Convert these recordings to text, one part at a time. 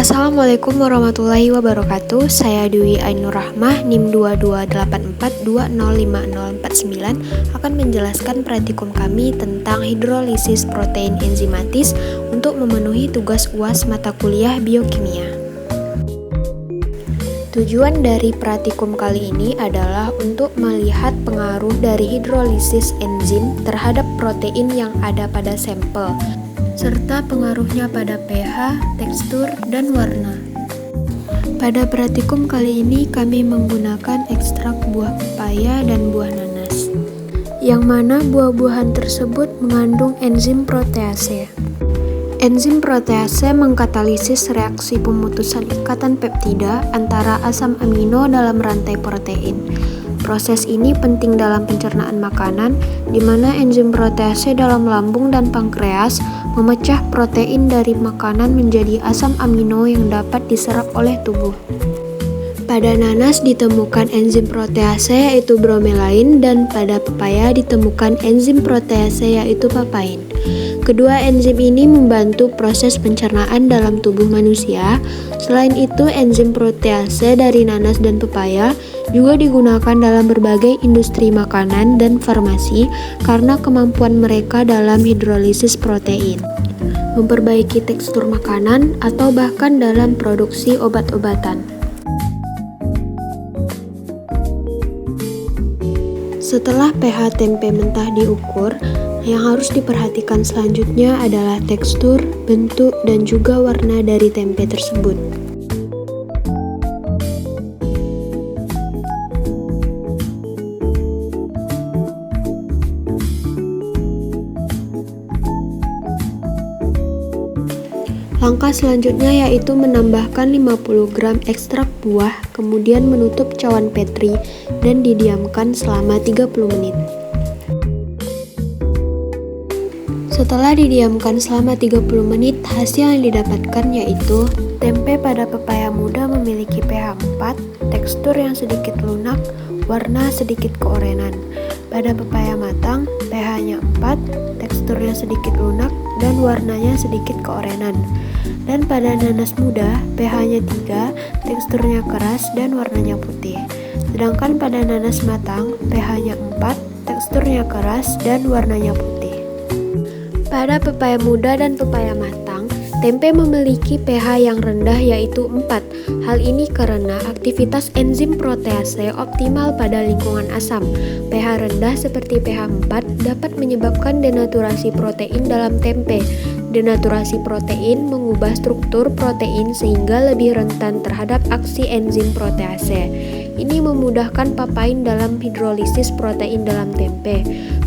Assalamualaikum warahmatullahi wabarakatuh. Saya Dwi Ainur Rahmah, NIM 2284205049 akan menjelaskan praktikum kami tentang hidrolisis protein enzimatis untuk memenuhi tugas UAS mata kuliah biokimia. Tujuan dari praktikum kali ini adalah untuk melihat pengaruh dari hidrolisis enzim terhadap protein yang ada pada sampel, serta pengaruhnya pada pH, tekstur, dan warna. Pada praktikum kali ini kami menggunakan ekstrak buah pepaya dan buah nanas, yang mana buah-buahan tersebut mengandung enzim protease. Enzim protease mengkatalisis reaksi pemutusan ikatan peptida antara asam amino dalam rantai protein. Proses ini penting dalam pencernaan makanan, di mana enzim protease dalam lambung dan pankreas memecah protein dari makanan menjadi asam amino yang dapat diserap oleh tubuh. Pada nanas ditemukan enzim protease yaitu bromelain, dan pada pepaya ditemukan enzim protease yaitu papain. Kedua enzim ini membantu proses pencernaan dalam tubuh manusia. Selain itu, enzim protease dari nanas dan pepaya juga digunakan dalam berbagai industri makanan dan farmasi karena kemampuan mereka dalam hidrolisis protein, memperbaiki tekstur makanan, atau bahkan dalam produksi obat-obatan. Setelah pH tempe mentah diukur, yang harus diperhatikan selanjutnya adalah tekstur, bentuk, dan juga warna dari tempe tersebut. Langkah selanjutnya yaitu menambahkan 50 gram ekstrak buah, kemudian menutup cawan Petri dan didiamkan selama 30 menit. Setelah didiamkan selama 30 menit, hasil yang didapatkan yaitu tempe pada pepaya muda memiliki pH 4, tekstur yang sedikit lunak, warna sedikit keorenan. Pada pepaya matang, pH-nya 4, teksturnya sedikit lunak, dan warnanya sedikit keorenan. Dan pada nanas muda, pH-nya 3, teksturnya keras, dan warnanya putih. Sedangkan pada nanas matang, pH-nya 4, teksturnya keras, dan warnanya putih. Pada pepaya muda dan pepaya matang, tempe memiliki pH yang rendah yaitu 4. Hal ini karena aktivitas enzim protease optimal pada lingkungan asam. pH rendah seperti pH 4 dapat menyebabkan denaturasi protein dalam tempe. Denaturasi protein mengubah struktur protein sehingga lebih rentan terhadap aksi enzim protease. Ini memudahkan papain dalam hidrolisis protein dalam tempe.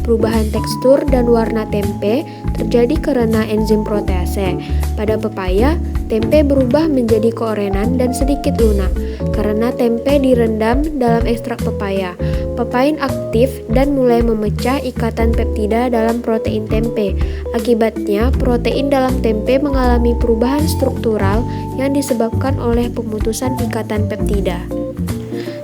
Perubahan tekstur dan warna tempe terjadi karena enzim protease. Pada pepaya, tempe berubah menjadi keorenan dan sedikit lunak karena tempe direndam dalam ekstrak pepaya. Papain aktif dan mulai memecah ikatan peptida dalam protein tempe. Akibatnya, protein dalam tempe mengalami perubahan struktural yang disebabkan oleh pemutusan ikatan peptida.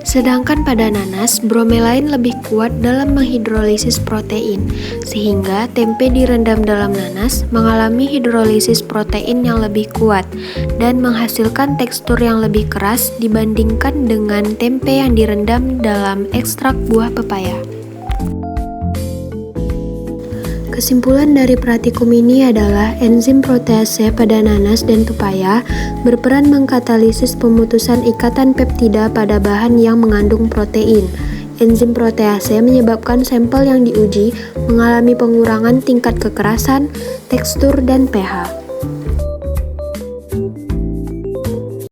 Sedangkan pada nanas, bromelain lebih kuat dalam menghidrolisis protein, sehingga tempe direndam dalam nanas mengalami hidrolisis protein yang lebih kuat dan menghasilkan tekstur yang lebih keras dibandingkan dengan tempe yang direndam dalam ekstrak buah pepaya. Kesimpulan dari praktikum ini adalah enzim protease pada nanas dan pepaya berperan mengkatalisis pemutusan ikatan peptida pada bahan yang mengandung protein. Enzim protease menyebabkan sampel yang diuji mengalami pengurangan tingkat kekerasan, tekstur, dan pH.